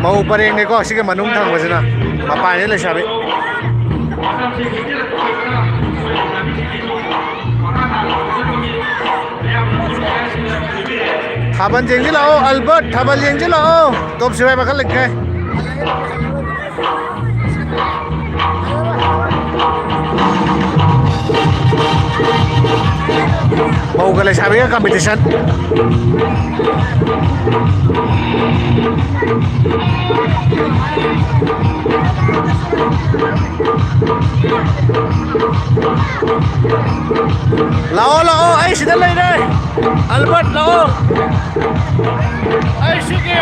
mau pareng này có cái manung thang cái gì na mà phải này là sao vậy Thaban jeng lao Albert thaban jeng lao top sipai bakal lek mau gale sabi ka competition lao ay sidal lai đây Albert lao ay sige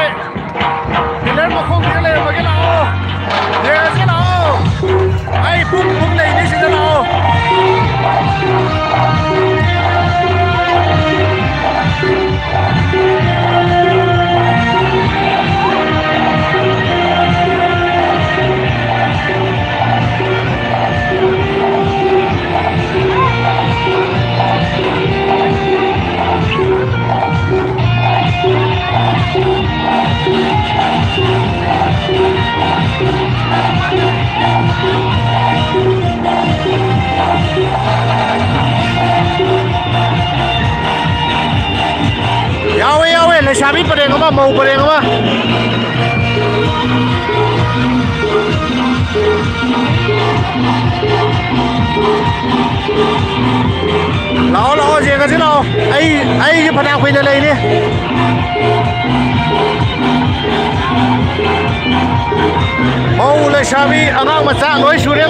ilan mo kung kailan magilao there sila ay pum lai ni sidal lao Yawe le sabi pa rin ba mau pa rin ba lao gì cái chứ nào ai cái phần nào quên đây đi mau le sabi angang macha loi su re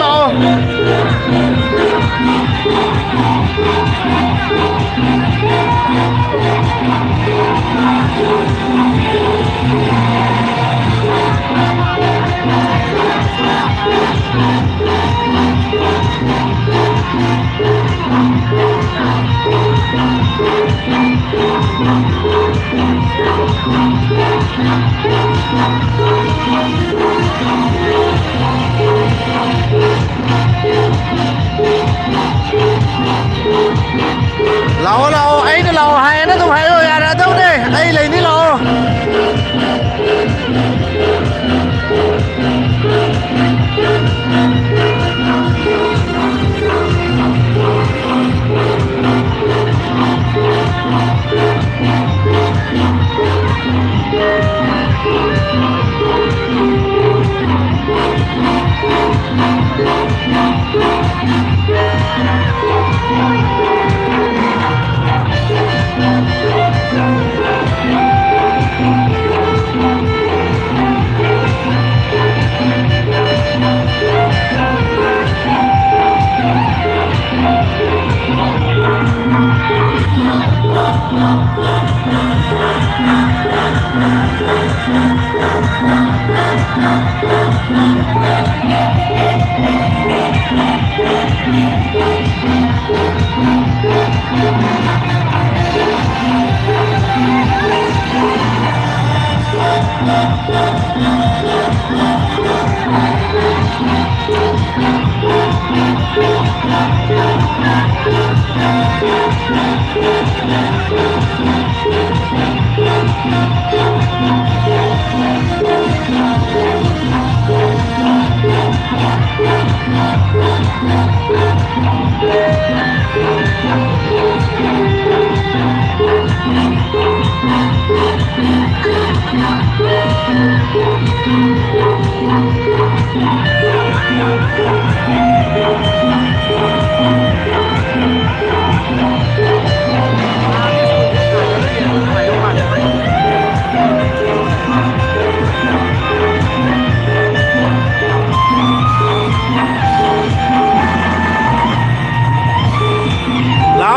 lao lao ấy nó lao hay nó không hay rồi à đâu đây ấy lấy đi lao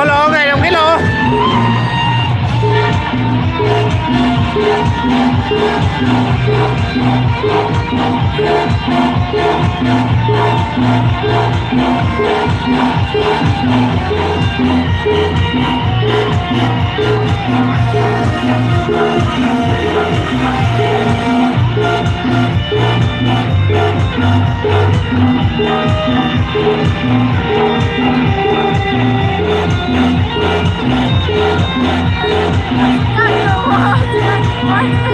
Lỗ ngày đồng cái lỗ What?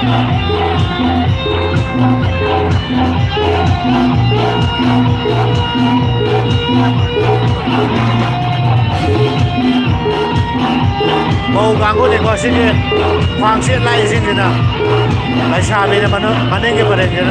Bầu càng có thể có xin đi Hoàng xin lại xin gì nào lại xa bên mà nên cái vấn đề gì đó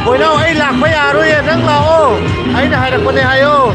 buổi đâu ấy lạc mấy à rồi đang là ô ấy là hay là con này hay ô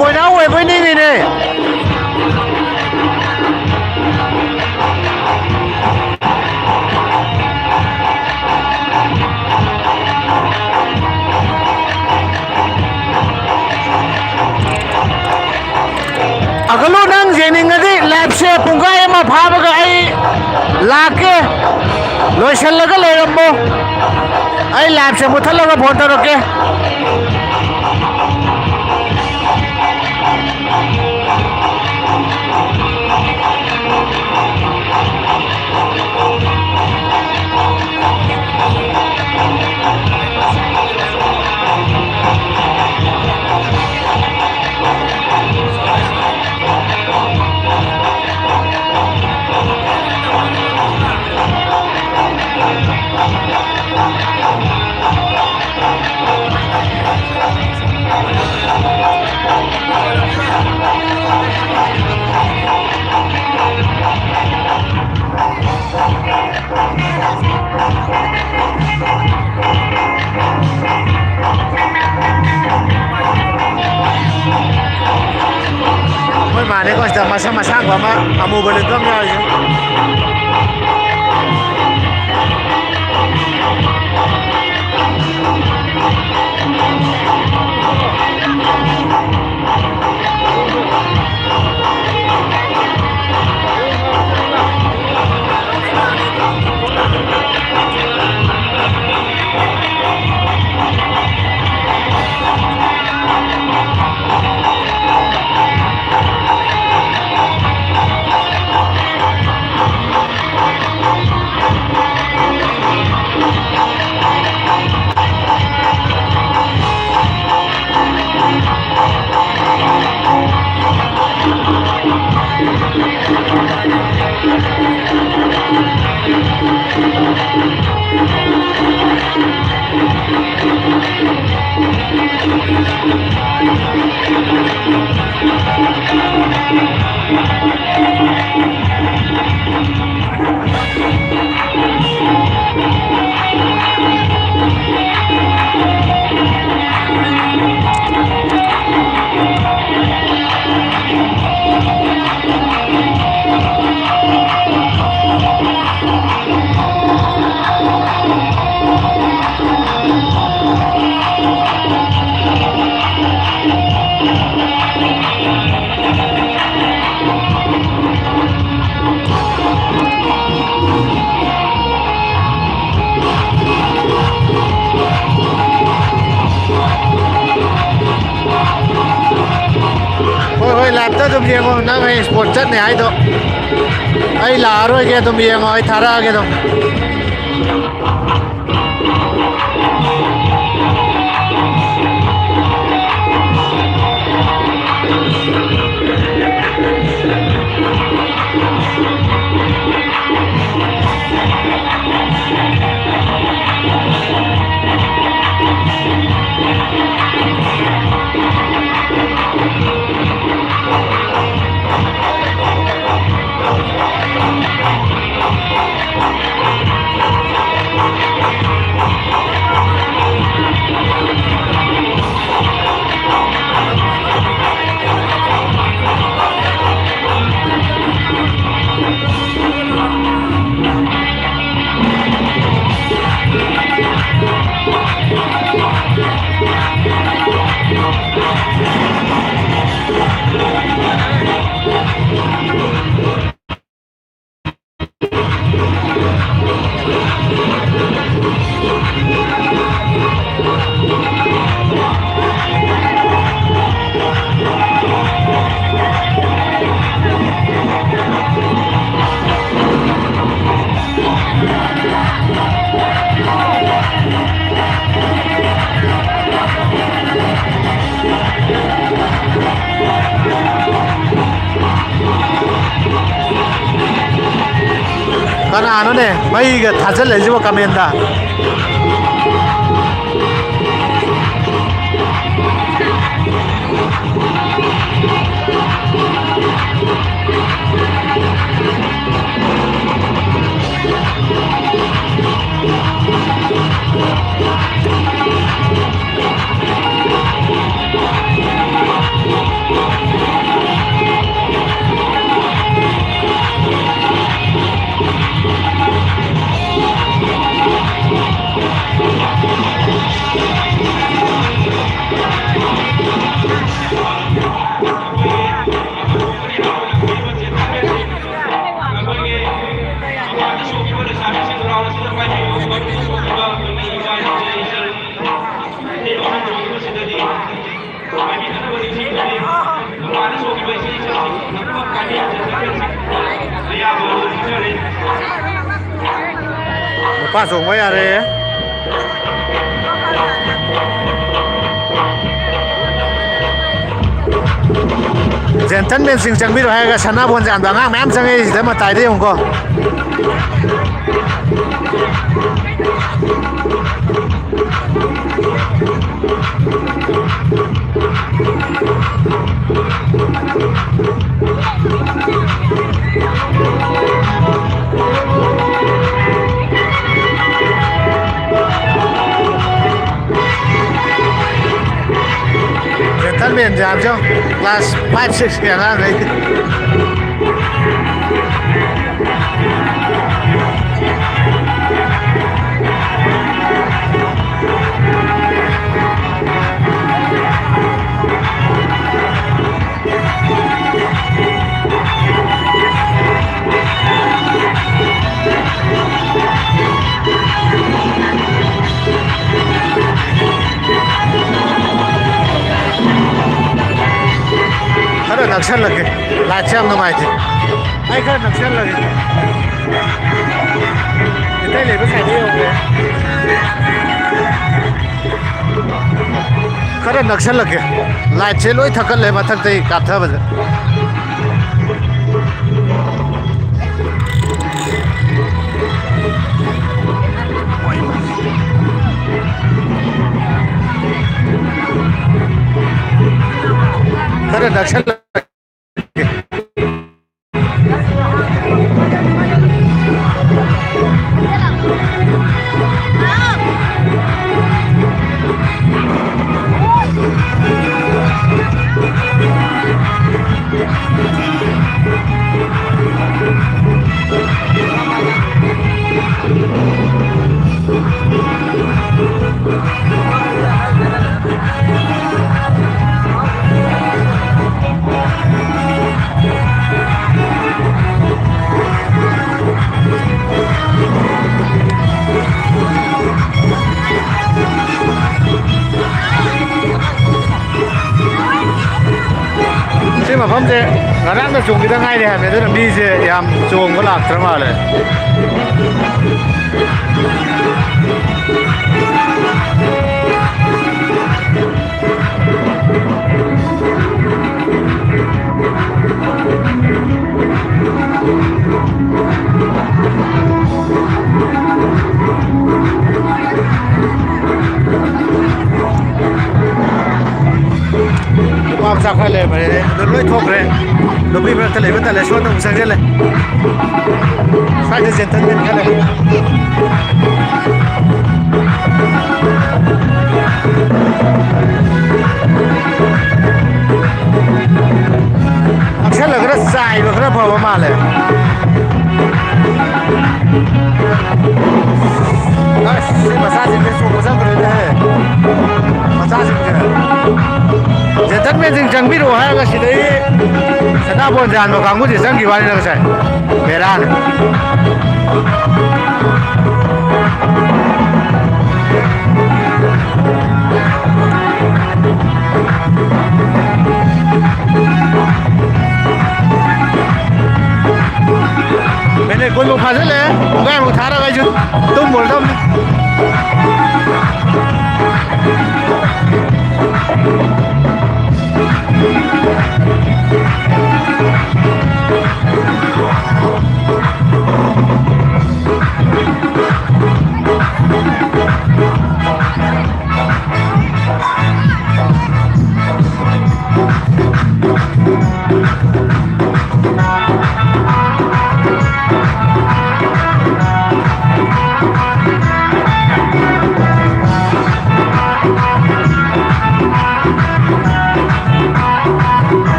buổi nào về với đi này cái lúc đang gì này cái lẹp xe cùng cái em mà phá vào cái lạc cái lối xe là cái lề làm bộ ấy lẹp xe một thằng là cái phone tao được cái mà đấy còn masa-masa gua mah kamu boleh dong ya तुम येंगो नंग आई sport चटने आई तो आई लारोगे तुम येंगो आई थारा आगे तो 그나노네 마이가 다절 내지고 가면다ป้าส่งไว้อะไรเจนทันเป็นสิ่งจังมิตรให้กับชนะบนจานบางง่ายแม้จังไงแต่มาตายได้ยังก็ท่านเปลี่ยนจามช่อง class 5-6อย่างนั้นเลยखरं लक्षात लगे लाच्या माहिती नाही खरं लक्षात लगे इथे लेबल खाली खरं लक्षात लगे लाचे लोय थकल आहे मथक ते काथा बदल खरं लक्षात mà phóng xe Ngaraangda chungkita ngai hai me dana mi se yam chungga laktra male Map sa khale mare loi thok re lobi ber tale ber tale shwa ta usang le sa je jentan men khale aksha lag ra sai ba khara phawa male as se massage me so ko sang re de massage me jentan men jing jang bi ro ha ga sidai sana bon jan no kangu ji sang ki wani na sai beran मैंने कोई मुख हासिल है उनका मुख थारा भाई जो तुम बोल रहा हूँ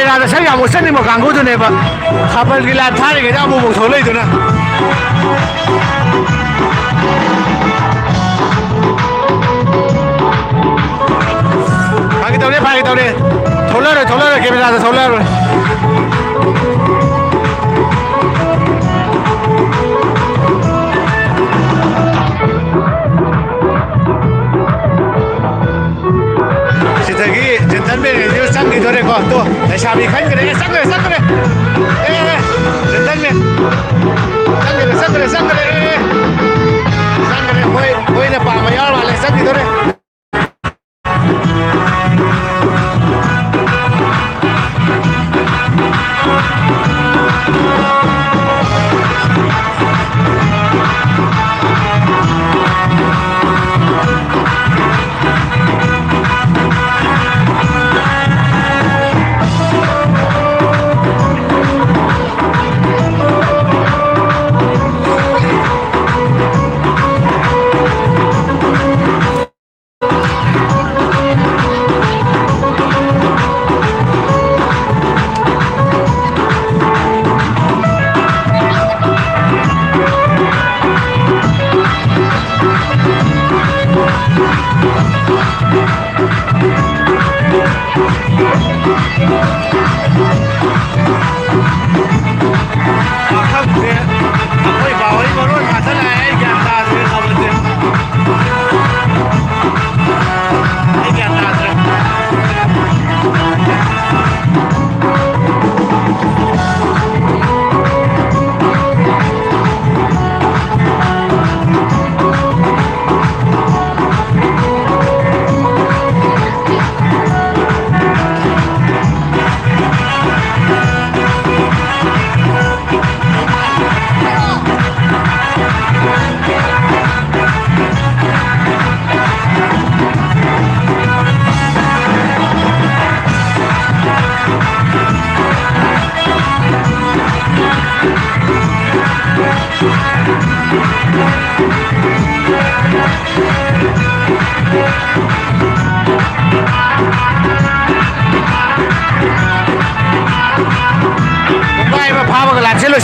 मेरा तो सही हम उससे नहीं मकान को तो नहीं पर खबर की लात था लेकिन अब वो थोड़ा ही तो ना भागी तो ने थोड़ा रे के मेरा तो थोड़ा रे jentan bên này như sang thì thôi đây còn tôi để sao bị khách cái đấy sang rồi ê jentan bên sang rồi sang rồi hồi là bà mày ở mà lại sang thì thôi đây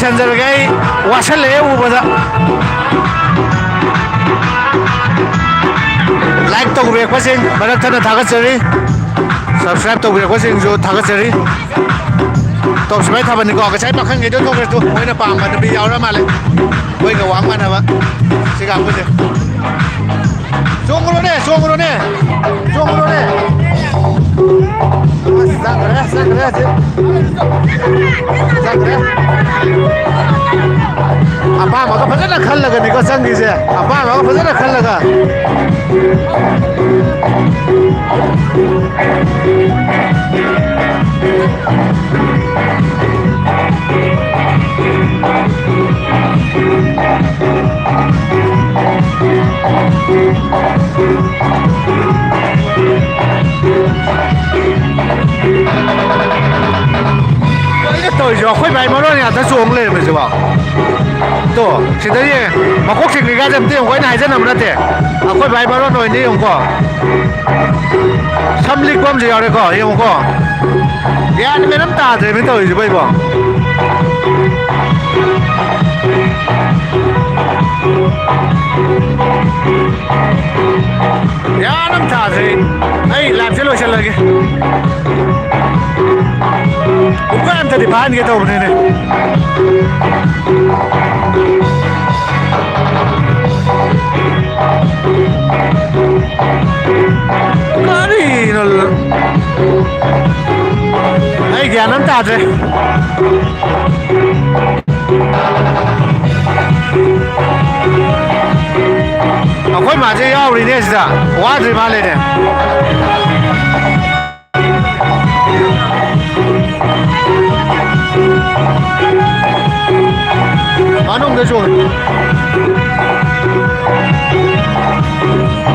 ꯂꯣꯏꯁꯟꯖꯔꯒꯦ ꯑꯩ ꯋꯥꯁꯜꯂꯛꯑꯦ ꯎꯕꯗ like ꯇꯧꯕꯤꯔꯛꯄꯁꯤꯡ ꯃꯔꯛ ꯊꯠꯅ ꯊꯥꯒꯠꯆꯔꯤ subscribe ꯇꯧꯕꯤꯔꯛꯄꯁꯤꯡꯁꯨ ꯊꯥꯒꯠꯆꯔꯤ ꯇꯣꯞ ꯁꯨꯃꯥꯏ ꯊꯥꯕꯅꯤꯀꯣ ꯉꯁꯥꯏ ꯄꯥꯈꯪꯒꯤꯗꯣ ꯊꯣꯛꯈ꯭ꯔꯁꯨ ꯃꯣꯏꯅ ꯄꯥꯝꯕ ꯅꯨꯄꯤ ꯌꯥꯎꯔ ꯃꯥꯜꯂꯦ ꯃꯣꯏꯒ ꯋꯥꯡ ꯃꯥꯟꯅꯕ ꯁꯤ ꯀꯥꯡꯕꯨꯁꯦ ꯆꯣꯡꯉꯨꯔꯣꯅꯦ ꯆꯣꯡꯉꯨꯔꯣꯅꯦ ꯆꯣꯡꯉꯨꯔꯣꯅꯦ ꯆꯪꯈ꯭ꯔꯦ ꯆꯪꯈ꯭ꯔꯦ ꯆꯪꯈ꯭ꯔꯦ ꯑꯄꯥꯝꯕꯒ ꯐꯖꯅ ꯈꯜꯂꯒꯅꯤꯀꯣ ꯆꯪꯉꯤꯁꯦ ꯑꯄꯥꯝꯕꯒ ꯐꯖꯅ ꯈꯜꯂꯒ ꯇꯧꯔꯤꯁꯦ ꯑꯩꯈꯣꯏ ꯚꯥꯏ ꯃꯔꯣꯟ ꯉꯥꯛꯇ ꯆꯣꯡ ꯂꯩꯔꯝꯃꯤꯁꯤꯕꯣ ꯇꯣ ꯁꯤꯗ ꯌꯦꯡ ꯃꯀꯣꯛ ꯆꯤꯡꯉꯤꯀꯥꯟꯗ ꯑꯝꯇ ꯌꯦꯡꯉꯨꯀꯣ ꯑꯩꯅ ꯍꯥꯏꯖꯅꯕ ꯅꯠꯇꯦ ꯑꯩꯈꯣꯏ ꯚꯥꯏ ꯃꯔꯣꯟ ꯑꯣꯏꯅꯤ ꯌꯦꯡꯉꯨꯀꯣ ꯁꯝ ꯂꯤꯛꯄ ꯑꯃꯁꯨ ꯌꯥꯎꯔꯦꯀꯣ ꯌꯦꯡꯉꯨꯀꯣ ꯒ꯭ꯌꯥꯟ ꯃꯦꯟ ꯑꯃ ꯇꯥꯗ꯭ꯔꯦꯃꯤ ꯇꯧꯔꯤꯁꯤꯕꯣ ꯑꯩꯕꯣ ꯒ꯭ꯌꯥꯟ ꯑꯃ ꯇꯥꯗ꯭ꯔꯦ ꯑꯩ ꯂꯥꯏꯐꯁꯦ ꯂꯣꯏꯁꯤꯜꯂꯒꯦ ꯄꯨꯡꯈꯥꯏ ꯑꯝꯇꯗꯤ ꯐꯥꯍꯟꯒꯦ ꯇꯧꯕꯅꯤꯅꯦ ꯀꯔꯤꯅꯣ ꯑꯩ ꯒ꯭ꯌꯥꯟ ꯑꯃ ꯇꯥꯗ꯭ꯔꯦ ꯑꯩꯈꯣꯏ ꯃꯥꯁꯦ ꯌꯥꯎꯔꯤꯅꯦ ꯁꯤꯗ ꯋꯥꯗ꯭ꯔꯤ ꯃꯥꯜꯂꯦꯅꯦ manungda chong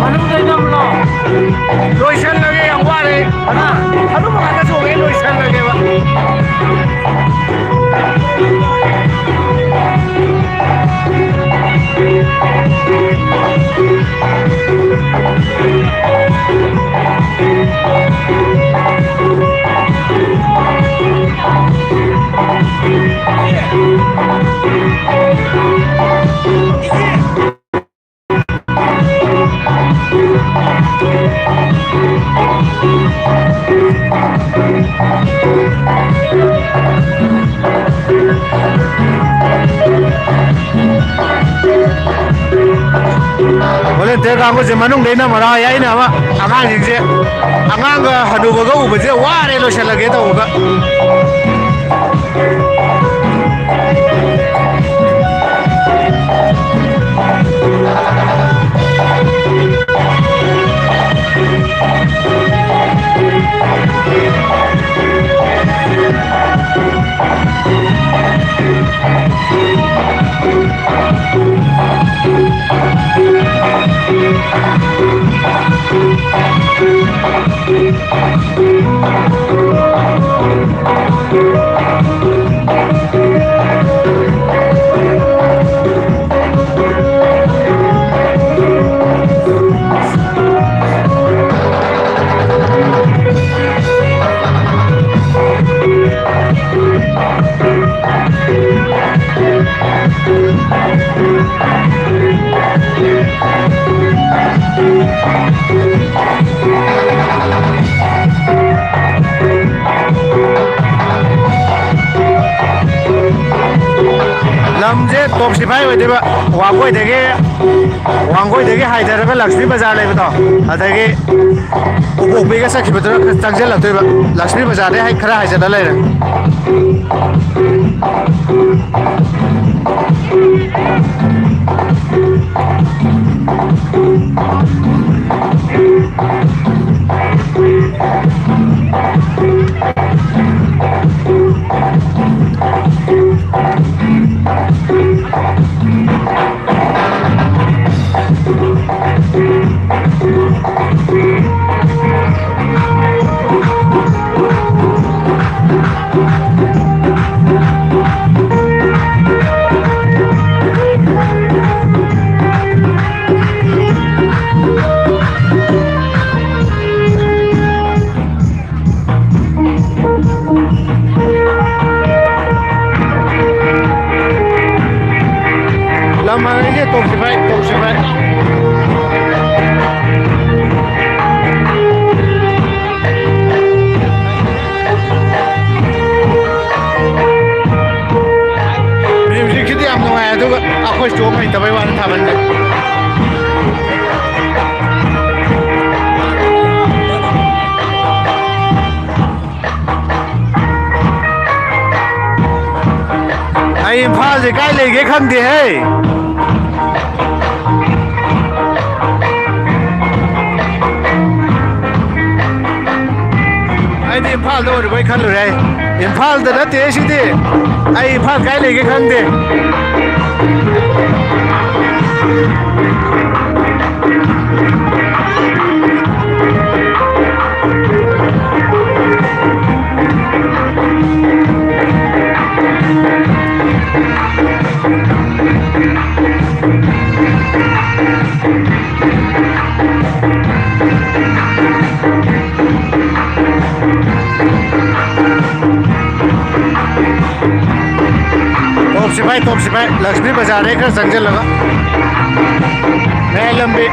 manungda jamlo loishan lage yang ware ana adu makata chong e loishan lage ba volunteer kamu manung dena mara ya ina ma angang jingse angang ga hanubaga ubje ware lo shalage ta uga lamje top sipai oideba wangoi dege haidaraga lakshmi bazar lebedo adagi ubokbe ga sakibadra tangjel laktoiba lakshmi bazar de hai khara haijada leire Lama ini top si bai. Music kita am nungai tu aku cuma main tapi wan thaban deh. Ai Imphal se kai lege khangde hai ai di Imphal do bai khan lu rai Imphal da na te si de ai Imphal kai lege khangde top si bai Lakshmi Bazaar एक संजल लगा नए लंबे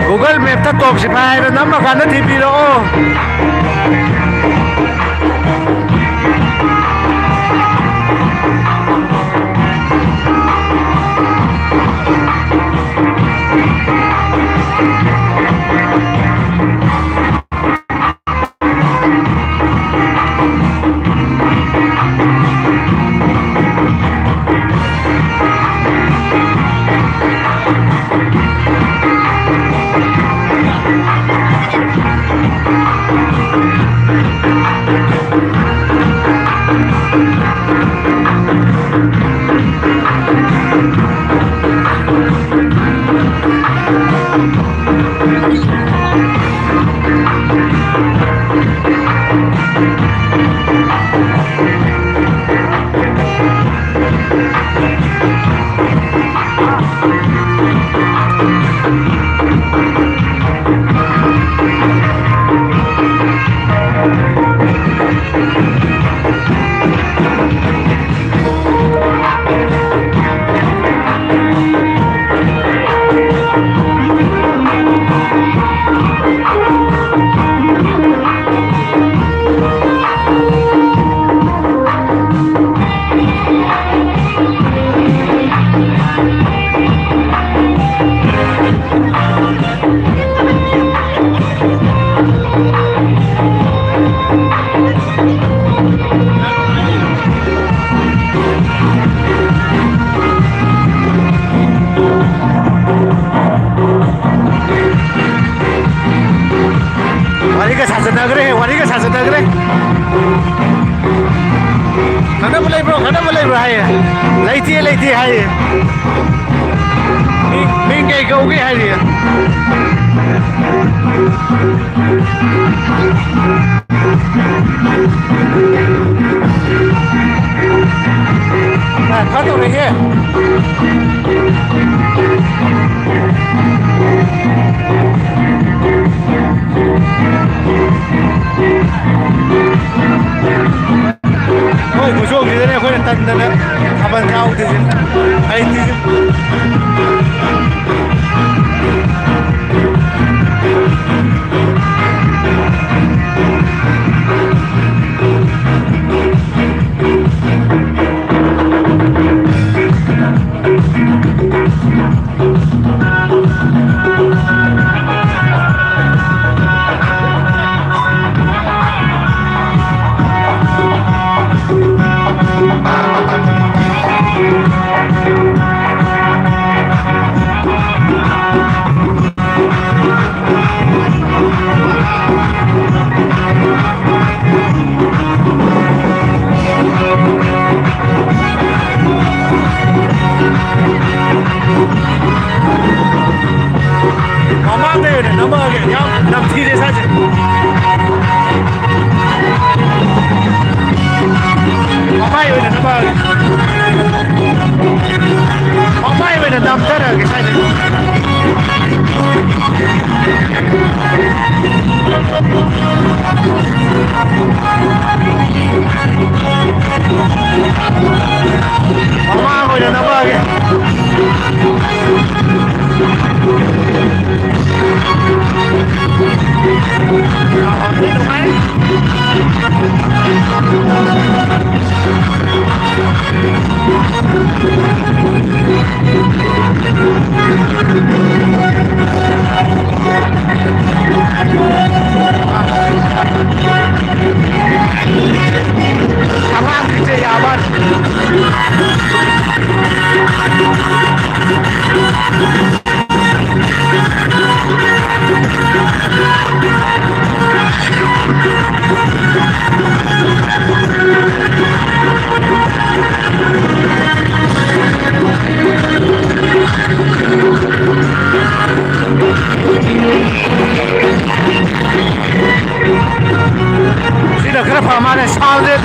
Google Map ta top si bai na nam ka na TV ro लेती है ये mình cái câu cái hay gì โอ้ยผู้โชคดีนะเนี่ยคนตันนะขับบันเท้าที่สิไอ้ที่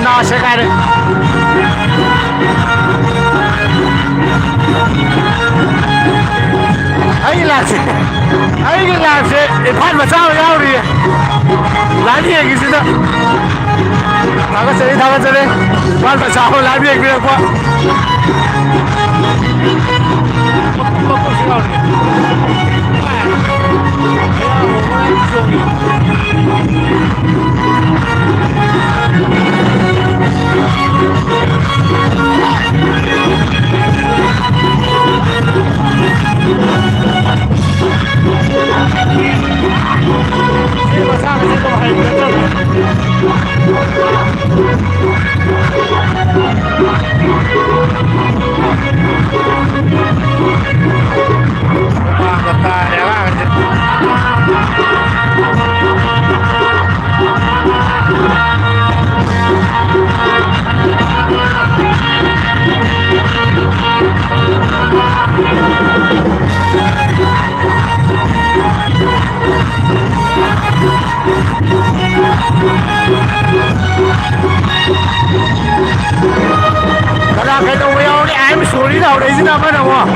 naşekare. Ay lapse, pan macam yau ni. Lani yang kisi tu. Thaga cari, pan macam lani yang kiri apa? Bagus sekali. Cái đâu yêu đi em xuống đi đâu đấy chứ nào bắt đầu à?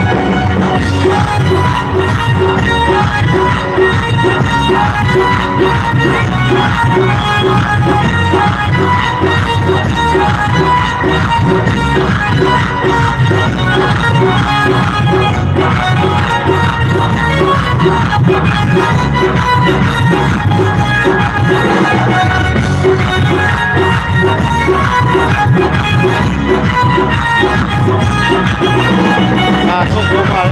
Không có mà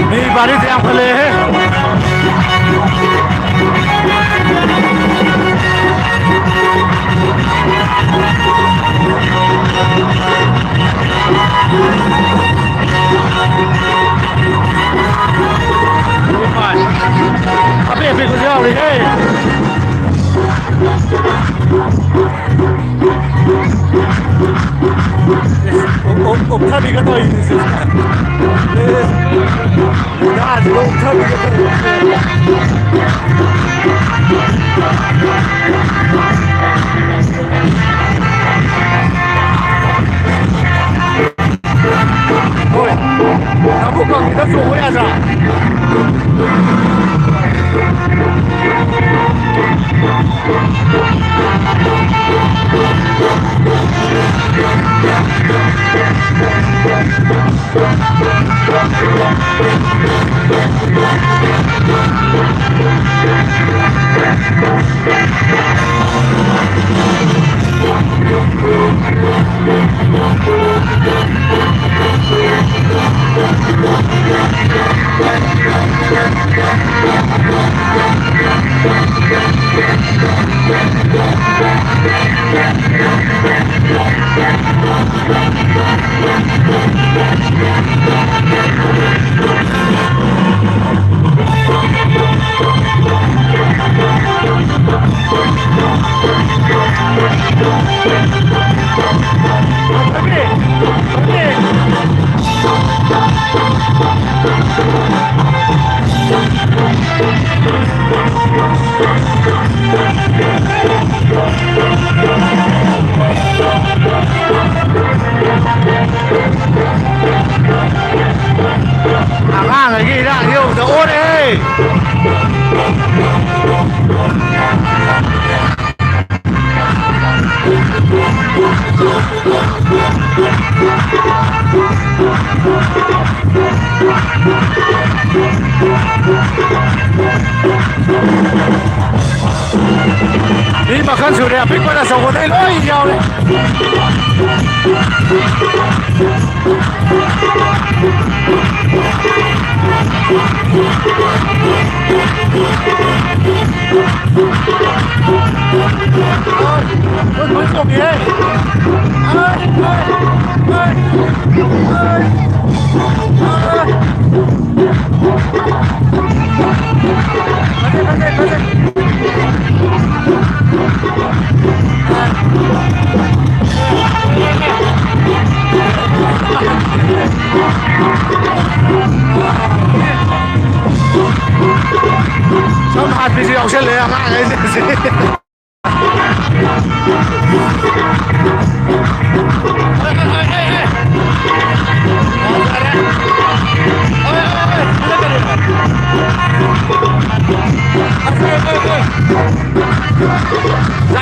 नहीं बारिश यहाँ फले है अभी कुछ और 옥탑이가 더 있는 세상. 나 아직 옥탑이가 더 있는. ôi nó không cần thì nó xuống với à rồi cái gì đó yêu đồ ô đi đi mà khăn sửa đẹp biết qua là sống ở đây lỗi nhau đấy ôi mới xuống gì đây xong hạt bị gì ông sẽ lấy hàng ấy gì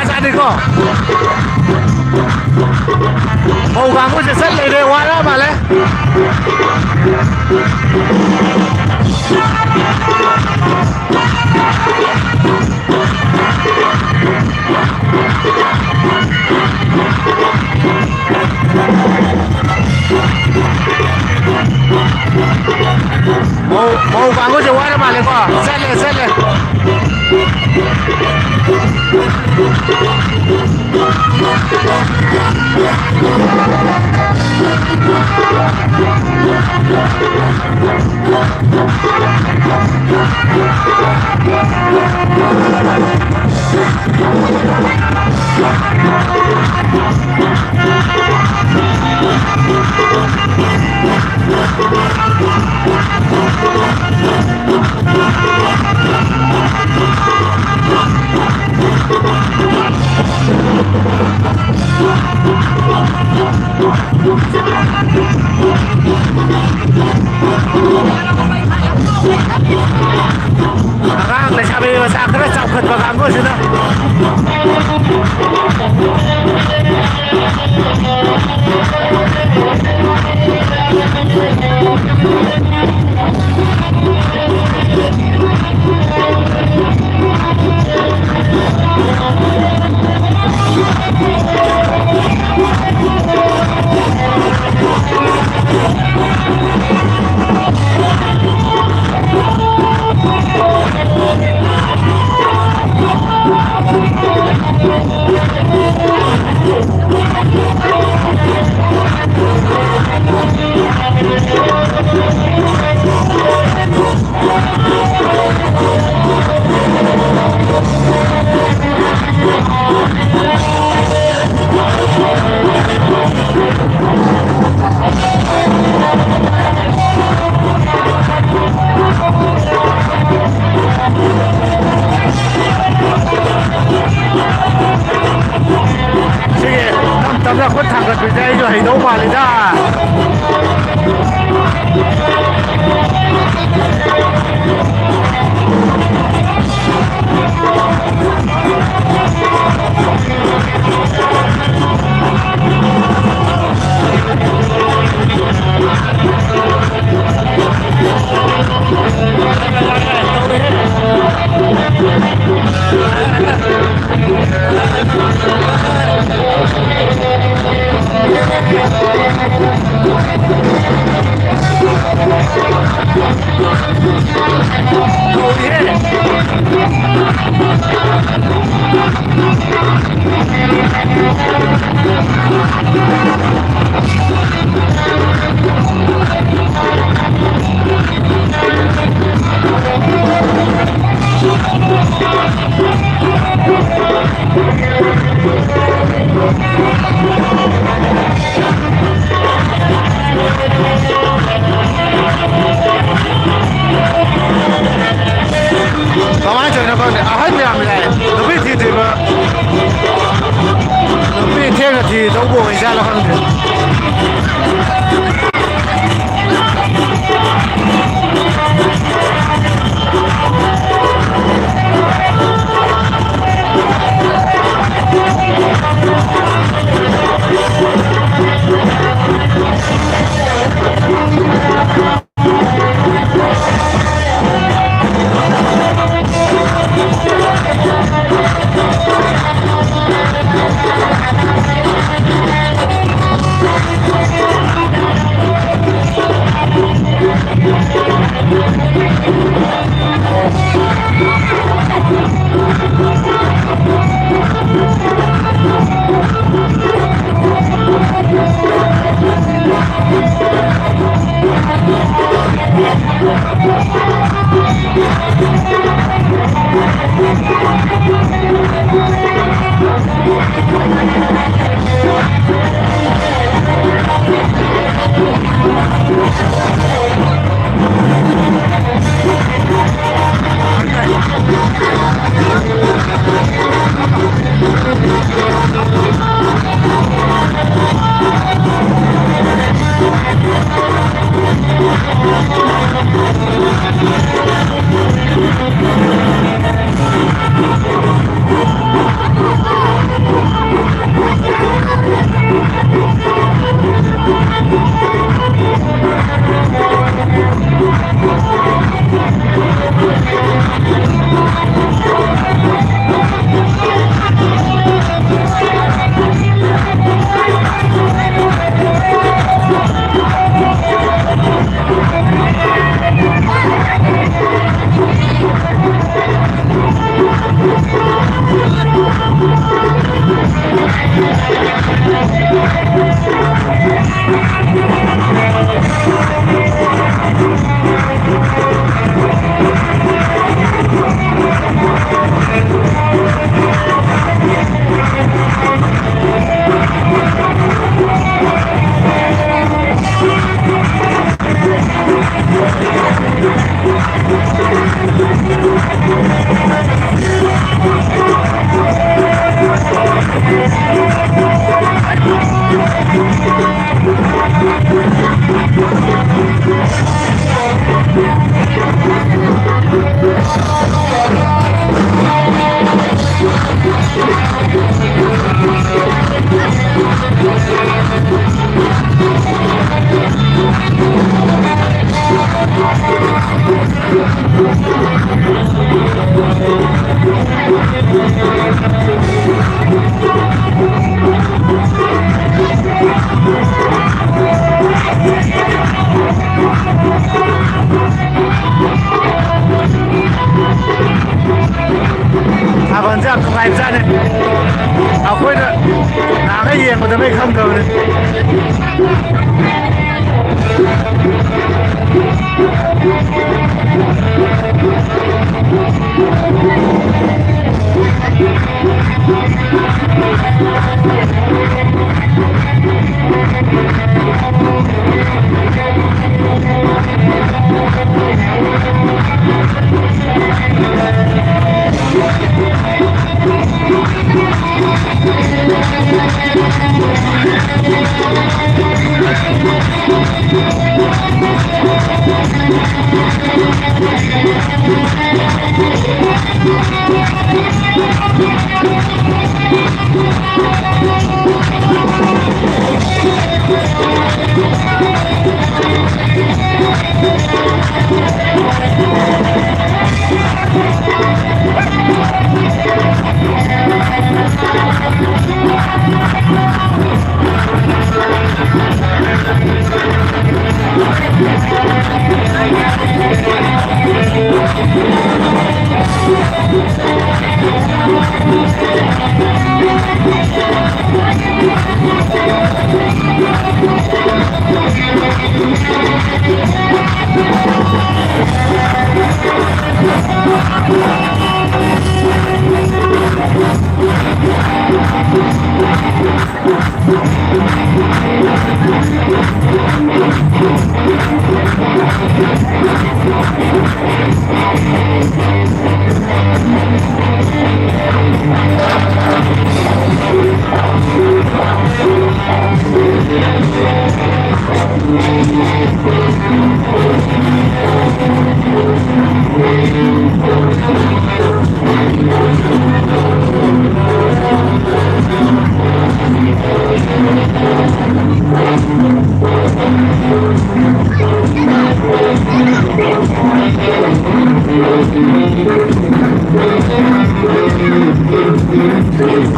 ra đi con màu vàng có sẽ rất lấy đều quá đó mà lấy màu vàng có sẽ quá đó mà lấy con rất lên Agang, nasabi mo sa akin, sakot ba kang gusto na? Kamain choi na kon ahan yam lai nubi thi thi ba nubi the ga thi dou bo ngai sa la khang de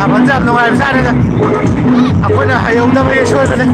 Abang jam nunggu bisa ada. Aku nak hayang dah bagi suara tu.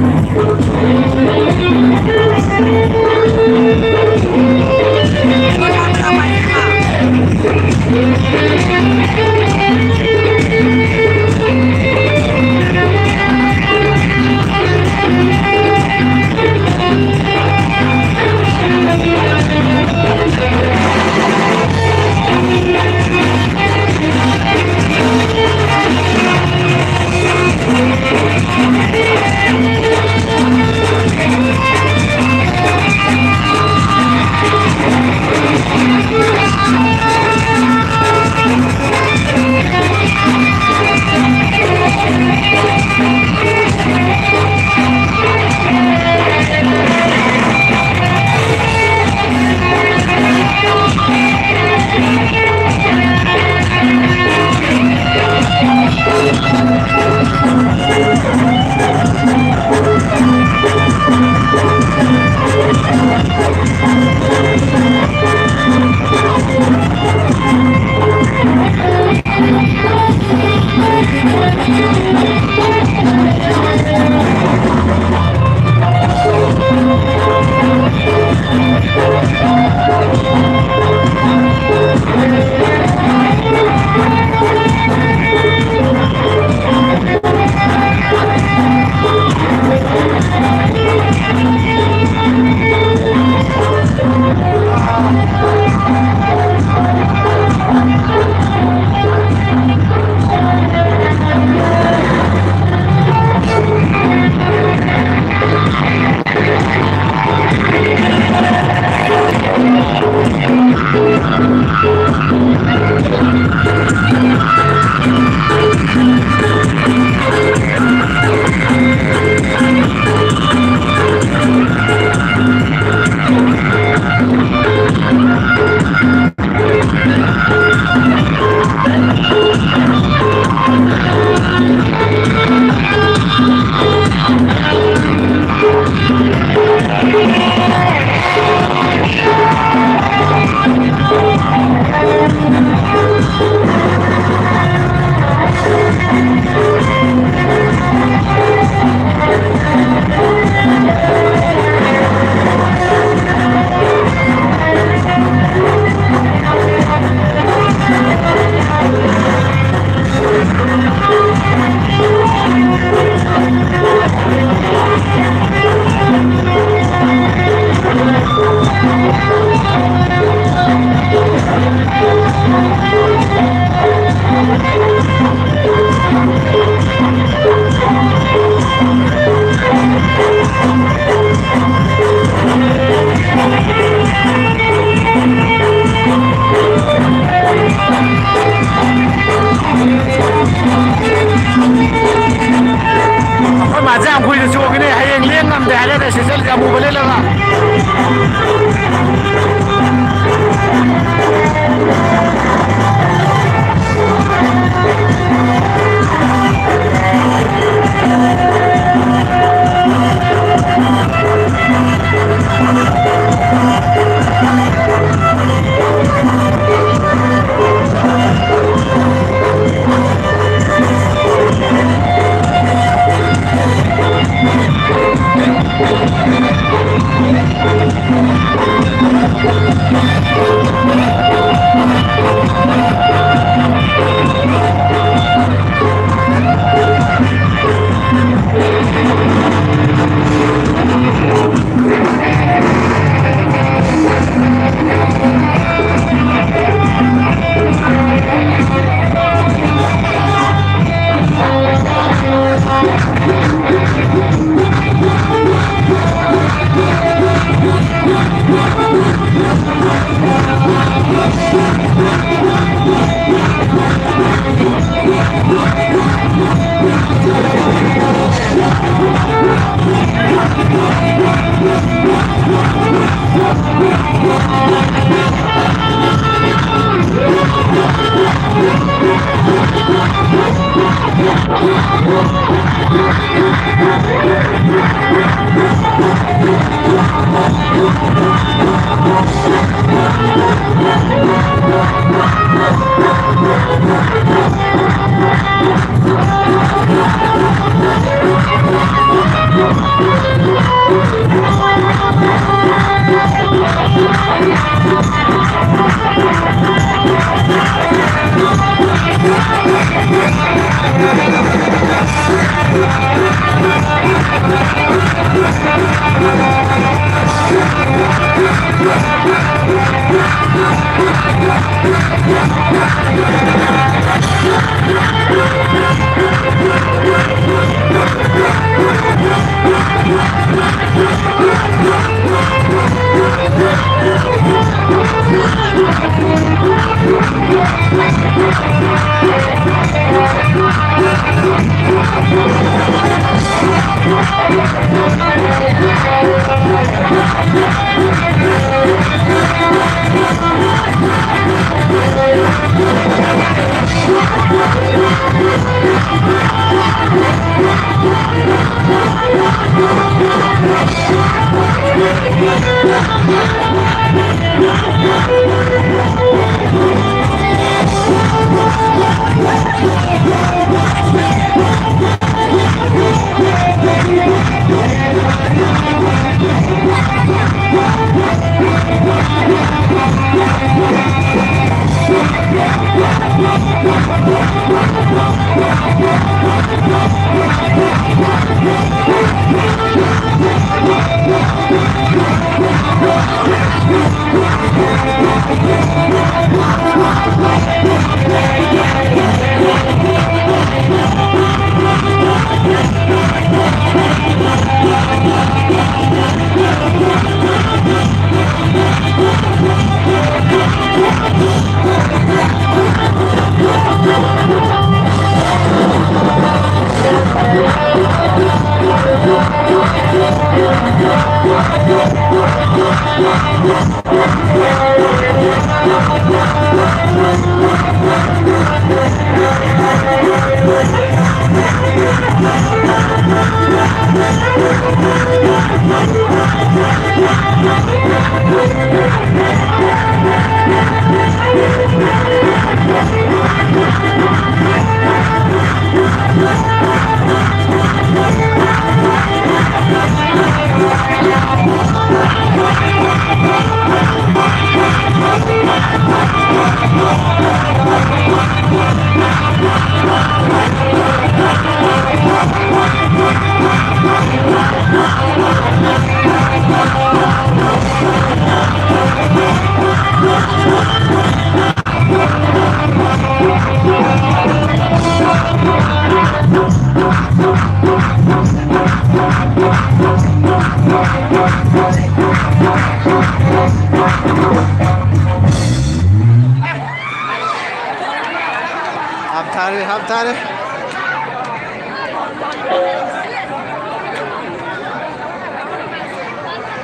Haptare.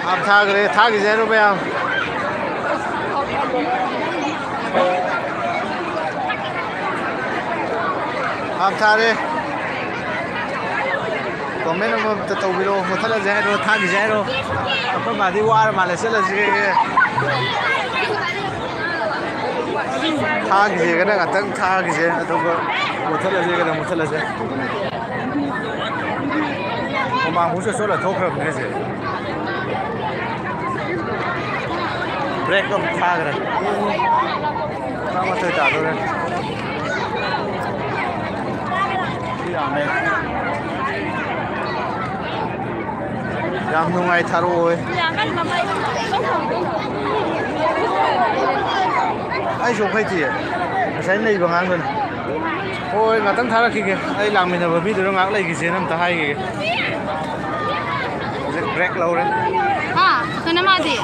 Hap thagre, thag zero पे आप. Haptare. Comment में तो below मतलब zero thag zero. अपन बादी वार माले से लगे. थागिजे गना गतंग थागिजे अदुगो मुथलजे गना मुथलजे ओमा हुसे सोला थोख्रबनेजे break up थागरे तामते तादोरे Yame yam नुंगाइ थारोय ai xuống hay gì sáng nay bằng ăn rồi ôi ngã tăng thà kìa ai làm mình là bởi vì tụi nó ngã lại cái gì nó ta hay kìa break lâu đấy à cái nào mà gì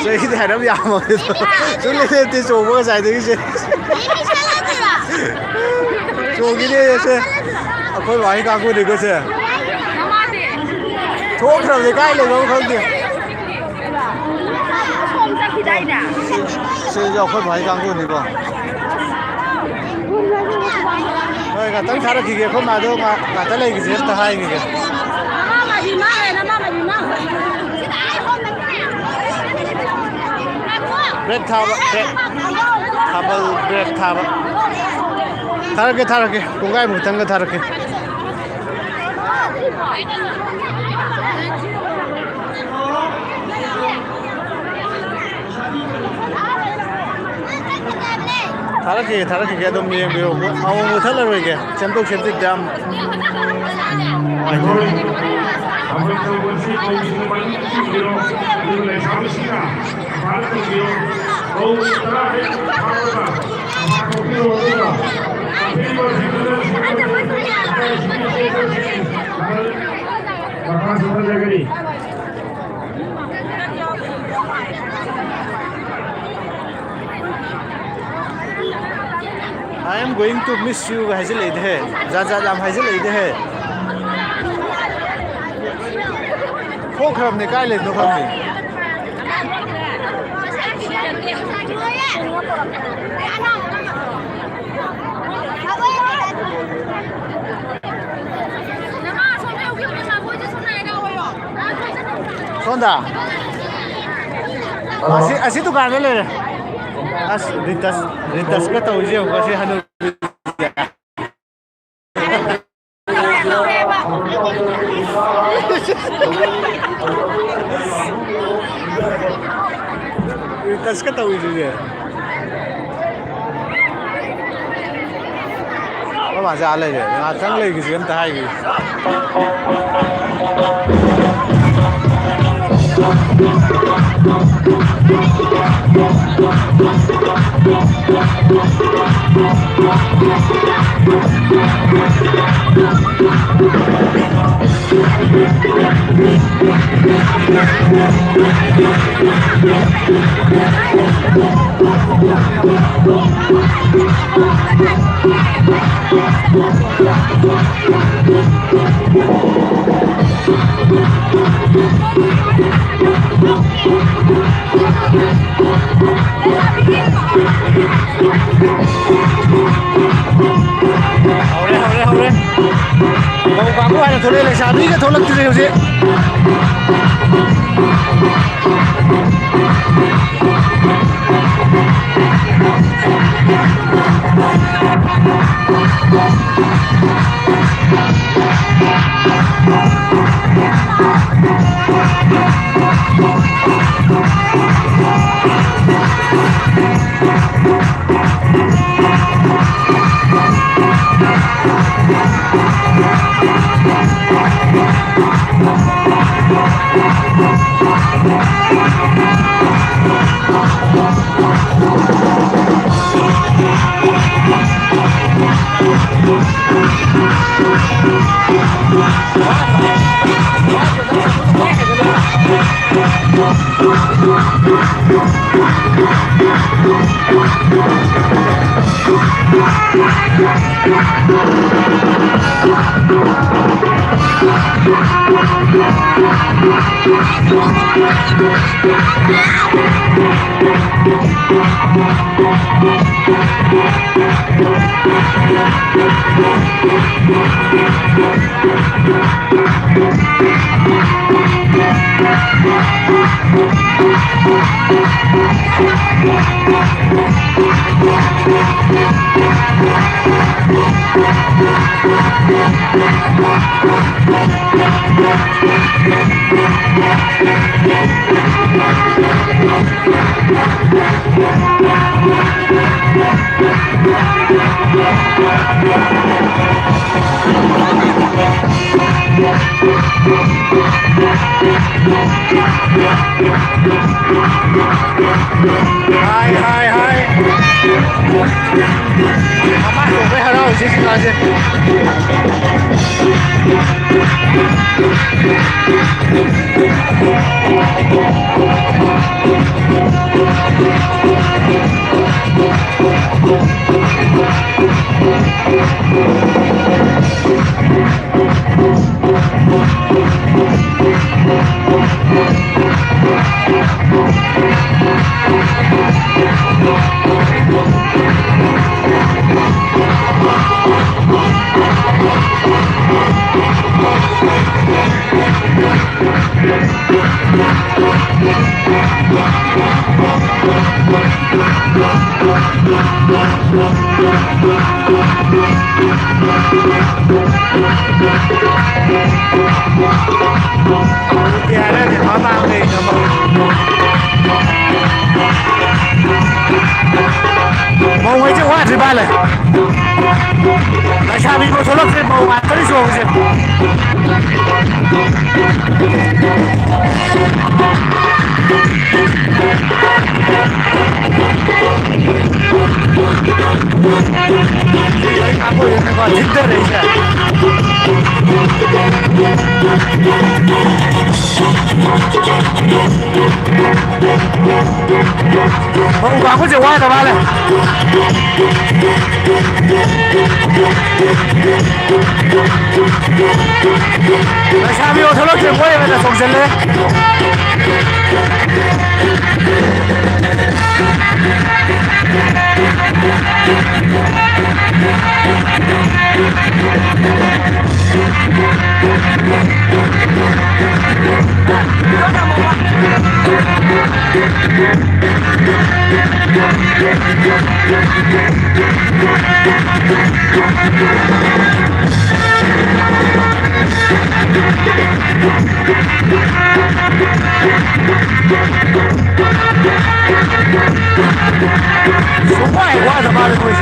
Saya kita hadap ya mau itu. Sulit itu coba saya itu sih. Coba gini ya sih. akwai wai ka ku de ko se Namade. thok thau de kai le ko không de Không ra khi đây nè. se jo akwai wai ka ku ni ko oi ga tang thara ki ge ko ma do ma ta le gi se ta hai gi ge Nama mà gì má này, nama mà gì má. bread tha ba bread thabal bread tha ba thara ke kungai mu tang ga thara ke thara ke dom ni bi au mu thala roi ge chem tik dam I am going to miss you hai se le de ja jam hai se le de hai ko kham ne kai le no kham ni son da asi dukan le as rintas ka tau je ko si hanu rintas ka tau je mà ra lên rồi, à thắng lên cái gì ta hay gì. Hore. Mau kamu ada thole le शादी के थोलक तुझे उसे Hai. Mama cũng phải hello chứ xin lỗi chứ. Dạ đó thì mở bao đi rồi mong mấy chiếc hoa thì ba này tại sao mình có số lượng trên màu mà tới xuống gì lấy cả mùi còn chính tên đấy chứ không có chiếc hoa thì ba này tại sao mình có số lượng trên quay mà là sống chân lên số quay quá là ba mươi thôi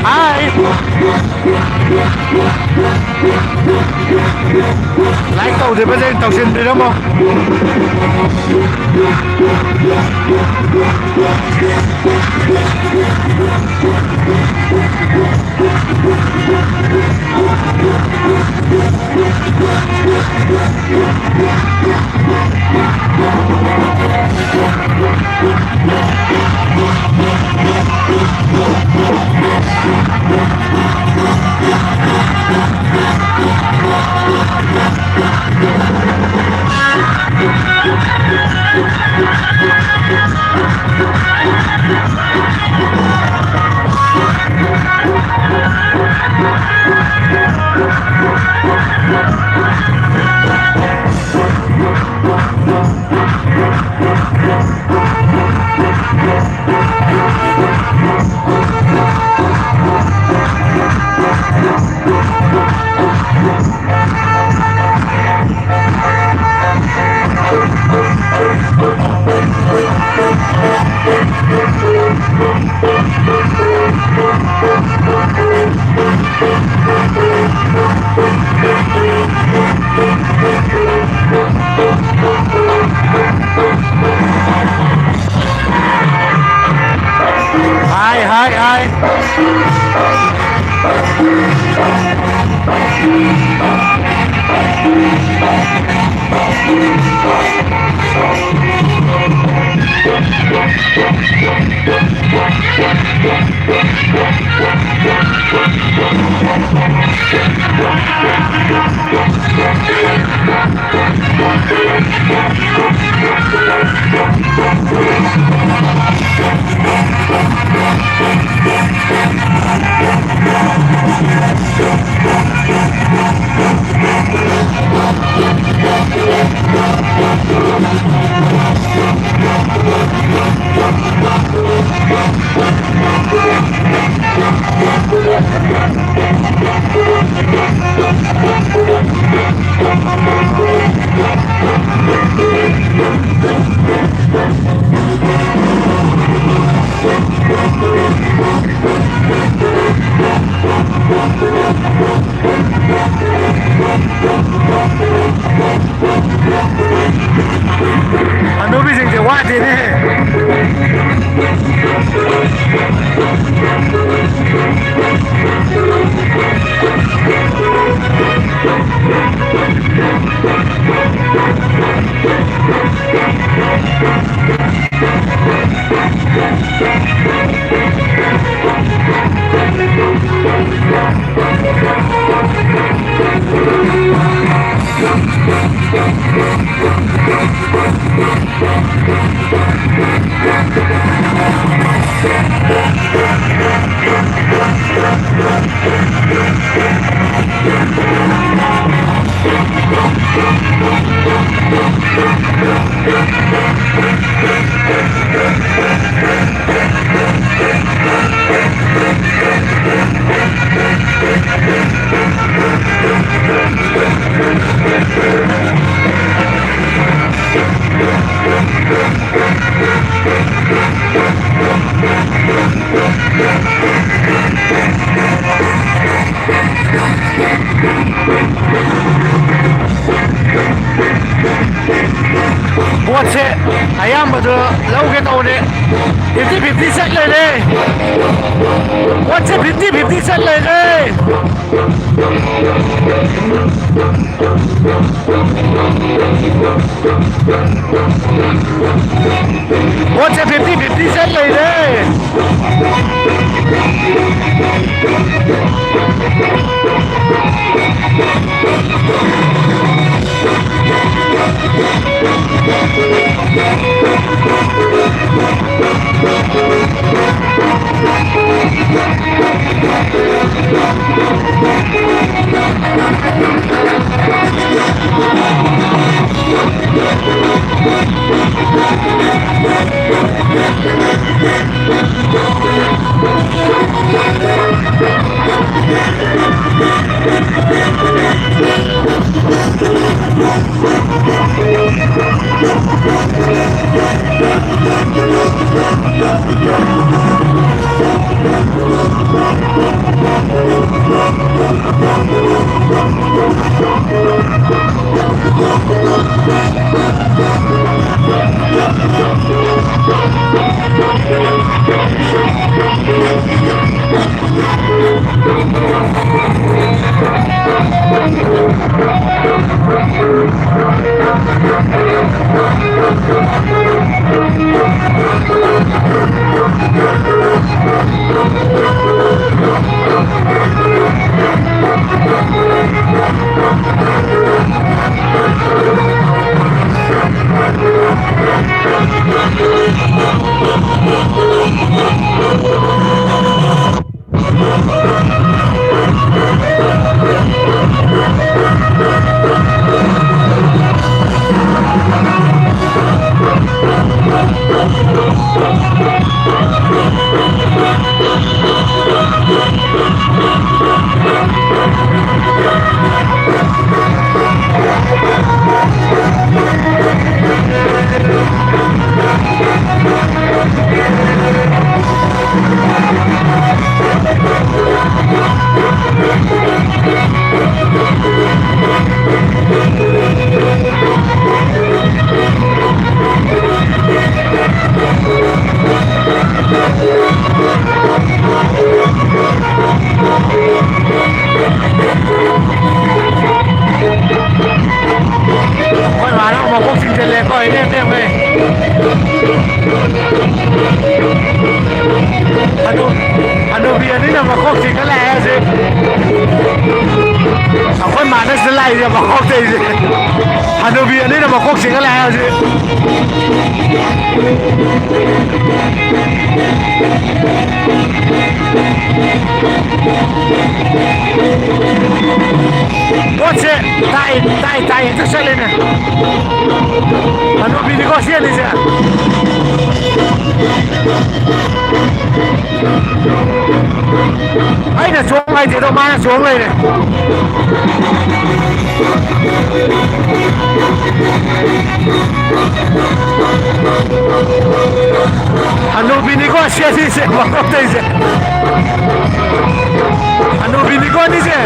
hai lái tàu thì bây giờ tàu xin đi đâu không hai hai อันนู้นพี่สิงห์จะว่าทีนี่บวชเสร็จอายามมาเถอะแล้วแกโตเนี่ย50-50เซตเลยบวชเสร็จ50-50เซตเลยบวชเสร็จ50-50เซตเลยค่อยมาแล้วมาพวกสิงเจเลก็ไอ้เนี่ยเลยอันดูเบียร์นี่นะมาพวกสิงก็แล้วสิ ꯑꯩꯈꯣꯏ ꯃꯥꯅꯁꯤꯗ ꯂꯥꯛꯏꯁꯦ ꯃꯀꯣꯛꯇꯩꯁꯦ ꯍꯅꯨꯕꯤ ꯑꯅꯤꯅ ꯃꯀꯣꯛ ꯆꯤꯡꯉ ꯂꯥꯛꯑꯦ ꯍꯧꯖꯤꯛ ꯄꯣꯠꯁꯦ ꯇꯥꯏ ꯍꯦꯛꯇ ꯆꯠꯂꯦꯅꯦ ꯍꯅꯨꯕꯤꯅꯤꯀꯣ ꯁꯤ ꯑꯅꯤꯁꯦ ꯑꯩꯅ ꯆꯣꯡ ꯍꯥꯏꯗꯦꯗꯣ ꯃꯥꯅ ꯆꯣꯡ ꯂꯩꯔꯦ Hanubiniko siya sisi makopta ise Hanubiniko ni siya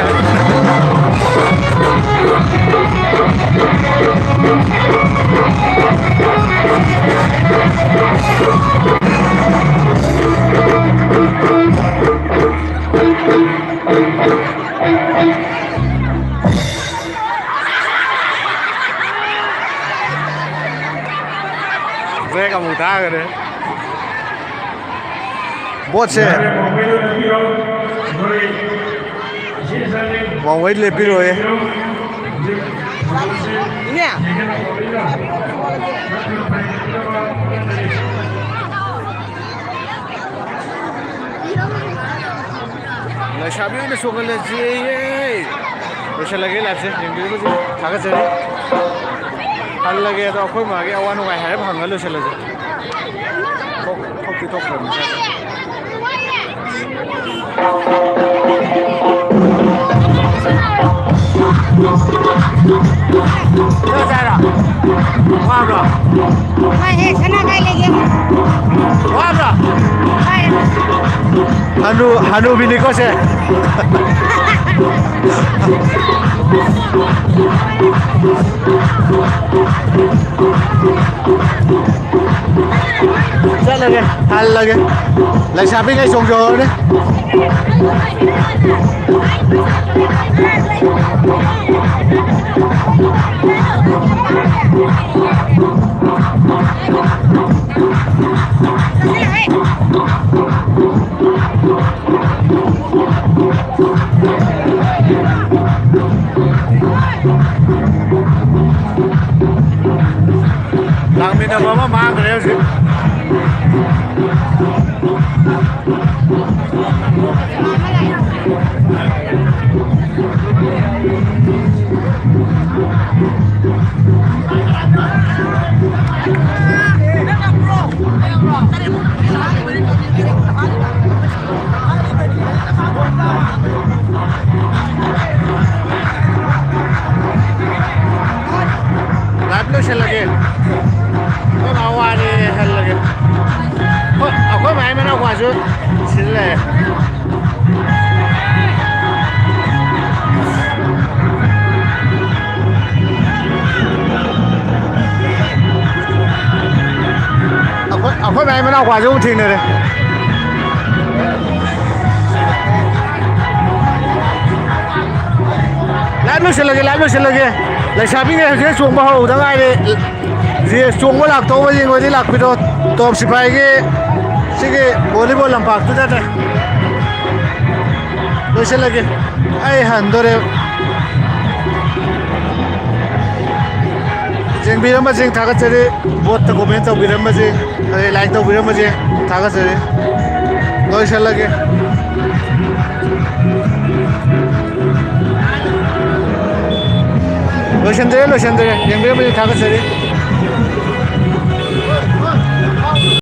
Mereka mudah kan ya Bot se Mau wait lebih loh ya Ini ya Lah shabi ini soal aja Bisa lagi lah sih yang gitu sih Agak jadi Hal lagi atau aku magi awan ugai hari bangga lu selesai Kok kita pun Cara, mana? Mana sana kaya lagi? Mana? Hanu bini kau se. Rất là ghê, hal là ghê. Lại sao biết cái sông rồi đấy. Lang mình đâu mà mang cái đấy gì. Lalu saya lagi, kau mau ada hal lagi. Aku main mana aku asyik, sila. Aku main mana aku asyik utin deh. Lalu saya lagi. Lại sao biết nghe cái chuồng bao hầu tháng ai đi gì chuồng có lạc tố gì người đi lạc video top xí phải cái volleyball làm bạc tất này đối sẽ lagi ai hẳn đó đấy jeng biram mà jeng thagat chơi bot ta comment tao biram mà jeng like tao biram mà jeng thagat chơi đối sẽ lagi Lo sendiri, yang biar beli takat sendiri.